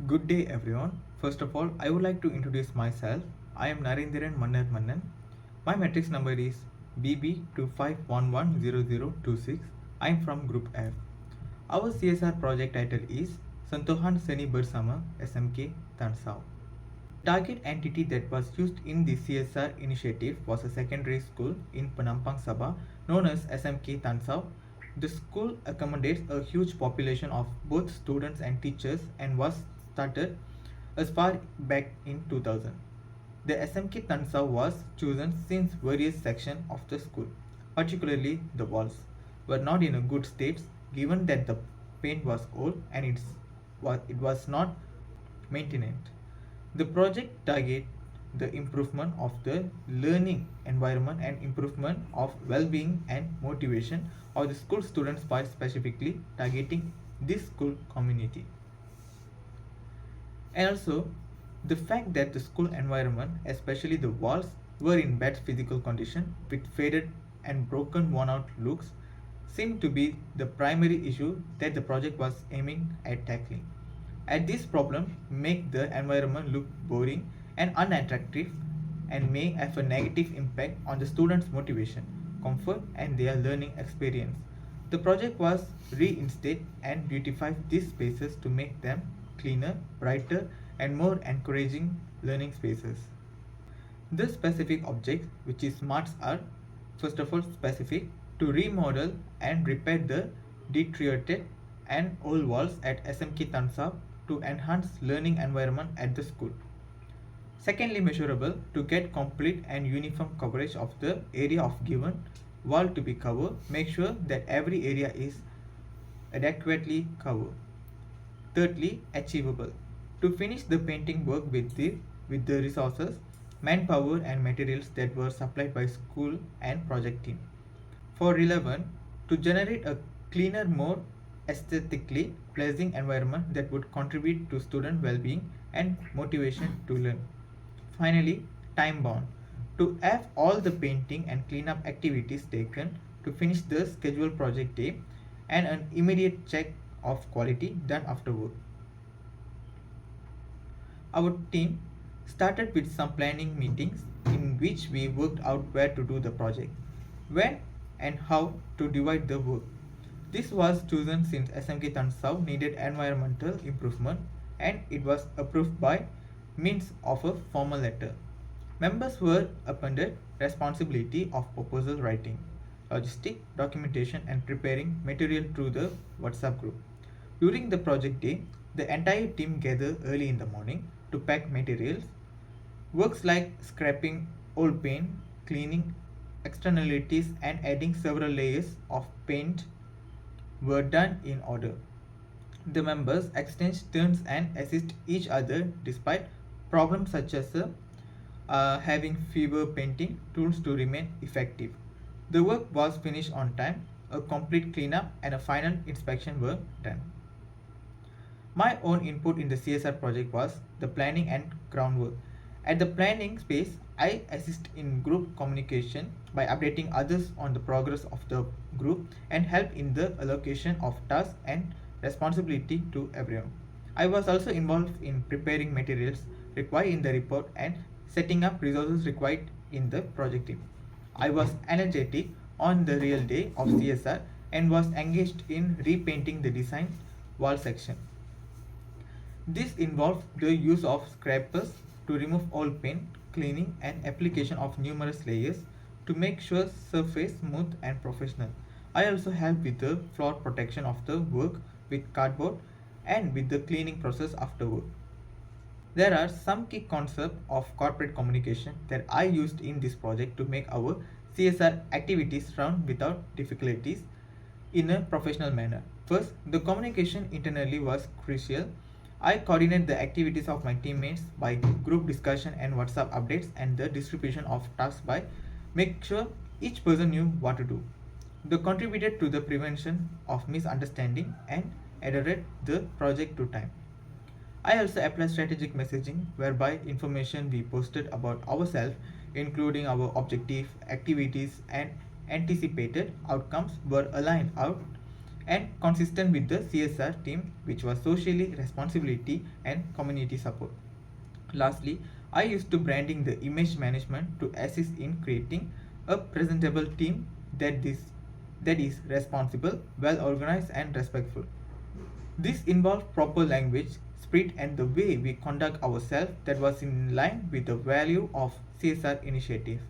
Good day everyone. First of all, I would like to introduce myself. I am Narendran Mannar Mannan. My matrix number is BB25110026. I am from Group F. Our CSR project title is Santohan Seni Bersama SMK Tansau. Target entity that was used in the CSR initiative was a secondary school in Penampang Sabah known as SMK Tansau. The school accommodates a huge population of both students and teachers and was started as far back in 2000. The SMK Tansau was chosen since various sections of the school, particularly the walls, were not in a good state given that the paint was old and it was not maintained. The project target the improvement of the learning environment and improvement of well-being and motivation of the school students by specifically targeting this school community. And also, the fact that the school environment, especially the walls, were in bad physical condition with faded and broken worn out looks seemed to be the primary issue that the project was aiming at tackling. And this problem make the environment look boring and unattractive and may have a negative impact on the students' motivation, comfort and their learning experience. The project was reinstated and beautified these spaces to make them cleaner, brighter and more encouraging learning spaces. The specific objects, which is smarts, are first of all specific to remodel and repair the deteriorated and old walls at SMK Tansap to enhance learning environment at the school. Secondly, measurable to get complete and uniform coverage of the area of given wall to be covered. Make sure that every area is adequately covered. Thirdly, achievable to finish the painting work with the resources, manpower and materials that were supplied by school and project team. For relevant, to generate a cleaner, more aesthetically pleasing environment that would contribute to student well-being and motivation to learn. Finally, time bound to have all the painting and cleanup activities taken to finish the scheduled project day and an immediate check of quality done afterward. Our team started with some planning meetings in which we worked out where to do the project, when and how to divide the work. This was chosen since SMK Tansau needed environmental improvement and it was approved by means of a formal letter. Members were appointed responsibility of proposal writing, logistic, documentation and preparing material through the WhatsApp group. During the project day, the entire team gathered early in the morning to pack materials. Works like scraping old paint, cleaning externalities and adding several layers of paint were done in order. The members exchange turns and assist each other despite problems such as having fewer painting tools to remain effective. The work was finished on time, a complete cleanup and a final inspection were done. My own input in the CSR project was the planning and groundwork. At the planning space, I assist in group communication by updating others on the progress of the group and help in the allocation of tasks and responsibility to everyone. I was also involved in preparing materials required in the report and setting up resources required in the project team. I was energetic on the real day of CSR and was engaged in repainting the design wall section. This involved the use of scrapers to remove old paint, cleaning and application of numerous layers to make sure surface smooth and professional. I also helped with the floor protection of the work with cardboard and with the cleaning process afterward. There are some key concepts of corporate communication that I used in this project to make our CSR activities run without difficulties in a professional manner. First, the communication internally was crucial. I coordinate the activities of my teammates by group discussion and WhatsApp updates and the distribution of tasks by make sure each person knew what to do. They contributed to the prevention of misunderstanding and adhered the project to time. I also apply strategic messaging whereby information we posted about ourselves, including our objective, activities, and anticipated outcomes, were aligned out and consistent with the CSR team, which was socially responsibility and community support. Lastly, I used to branding the image management to assist in creating a presentable team that is responsible, well organized and respectful. This involved proper language, spirit and the way we conduct ourselves that was in line with the value of CSR initiative.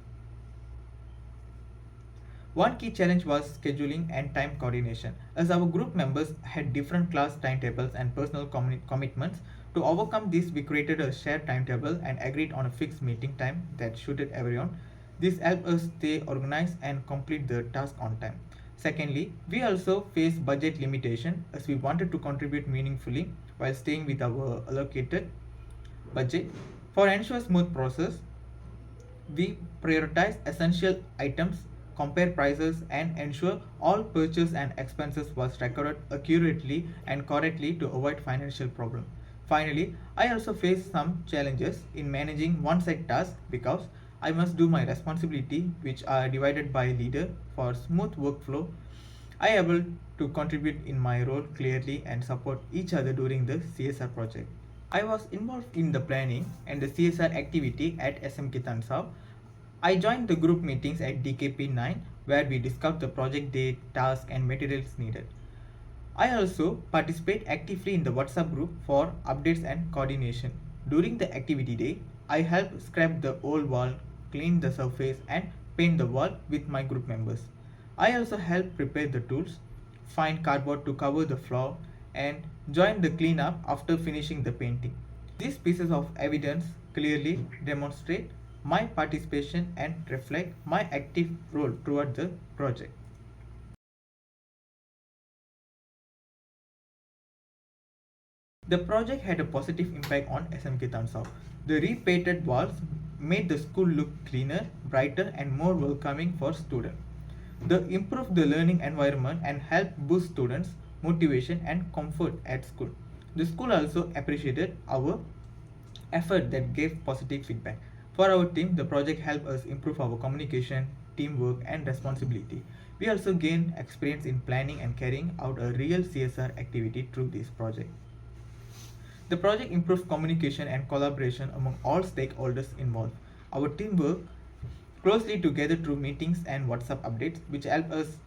One key challenge was scheduling and time coordination, as our group members had different class timetables and personal commitments. To overcome this, we created a shared timetable and agreed on a fixed meeting time that suited everyone. This helped us stay organized and complete the task on time. Secondly, we also faced budget limitation as we wanted to contribute meaningfully while staying with our allocated budget. For ensure smooth process, we prioritize essential items, compare prices, and ensure all purchase and expenses was recorded accurately and correctly to avoid financial problem. Finally, I also face some challenges in managing one-side tasks because I must do my responsibility, which are divided by leader for smooth workflow. I able to contribute in my role clearly and support each other during the CSR project. I was involved in the planning and the CSR activity at SMK Tansau. I joined the group meetings at DKP 9 where we discussed the project date, task and materials needed. I also participate actively in the WhatsApp group for updates and coordination. During the activity day, I help scrap the old wall, clean the surface and paint the wall with my group members. I also help prepare the tools, find cardboard to cover the floor and join the cleanup after finishing the painting. These pieces of evidence clearly demonstrate my participation and reflect my active role toward the project. The project had a positive impact on SMK Tansau. The repainted walls made the school look cleaner, brighter and more welcoming for students. They improved the learning environment and helped boost students' motivation and comfort at school. The school also appreciated our effort that gave positive feedback. For our team, the project helped us improve our communication, teamwork, and responsibility. We also gained experience in planning and carrying out a real CSR activity through this project. The project improved communication and collaboration among all stakeholders involved. Our team worked closely together through meetings and WhatsApp updates, which help us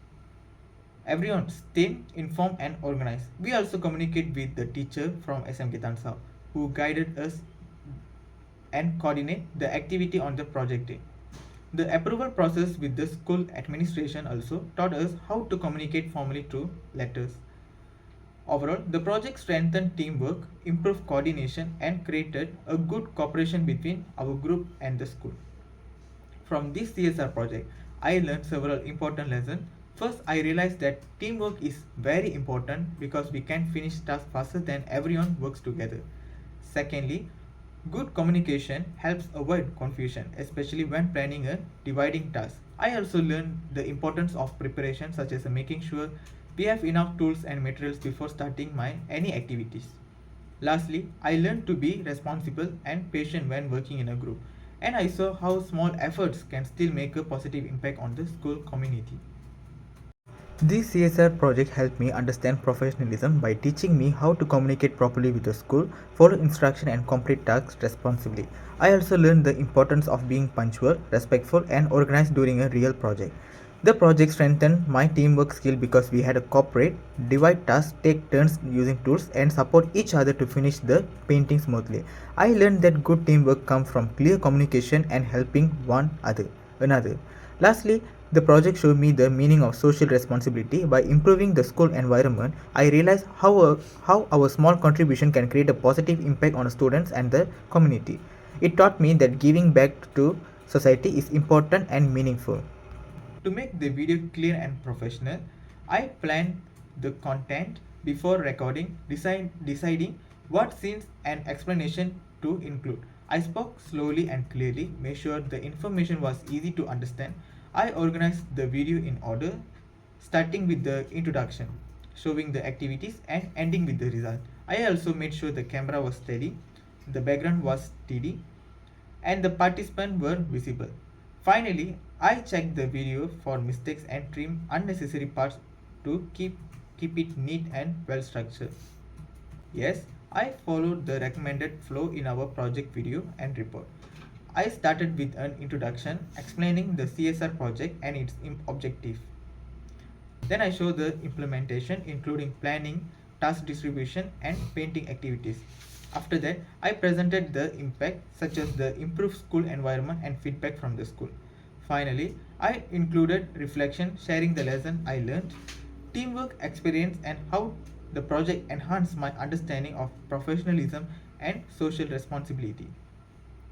everyone stay informed and organized. We also communicate with the teacher from SMK Tansau who guided us and coordinate the activity on the project day. The approval process with the school administration also taught us how to communicate formally through letters. Overall, the project strengthened teamwork, improved coordination, and created a good cooperation between our group and the school. From this CSR project, I learned several important lessons. First, I realized that teamwork is very important because we can finish tasks faster than everyone works together. Secondly, good communication helps avoid confusion, especially when planning a dividing task. I also learned the importance of preparation, such as making sure we have enough tools and materials before starting my any activities. Lastly, I learned to be responsible and patient when working in a group, and I saw how small efforts can still make a positive impact on the school community. This CSR project helped me understand professionalism by teaching me how to communicate properly with the school, follow instruction and complete tasks responsibly. I also learned the importance of being punctual, respectful and organized during a real project. The project strengthened my teamwork skill because we had to cooperate, divide tasks, take turns using tools and support each other to finish the painting smoothly. I learned that good teamwork comes from clear communication and helping another. Lastly, the project showed me the meaning of social responsibility. By improving the school environment, I realized how our small contribution can create a positive impact on students and the community. It taught me that giving back to society is important and meaningful. To make the video clear and professional, I planned the content before recording, deciding what scenes and explanation to include. I spoke slowly and clearly, made sure the information was easy to understand. I organized the video in order, starting with the introduction, showing the activities and ending with the result. I also made sure the camera was steady, the background was steady, and the participants were visible. Finally, I checked the video for mistakes and trimmed unnecessary parts to keep keep it neat and well structured. Yes, I followed the recommended flow in our project video and report. I started with an introduction explaining the CSR project and its objective. Then I show the implementation including planning, task distribution and painting activities. After that, I presented the impact such as the improved school environment and feedback from the school. Finally, I included reflection sharing the lesson I learned, teamwork experience and how the project enhanced my understanding of professionalism and social responsibility.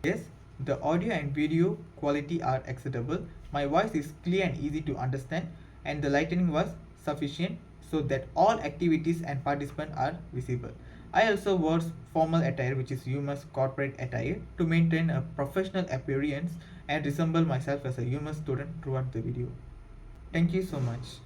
Yes, the audio and video quality are acceptable. My voice is clear and easy to understand, and the lighting was sufficient so that all activities and participants are visible. I also wore formal attire, which is humorous corporate attire, to maintain a professional appearance and resemble myself as a humorous student throughout the video. Thank you so much.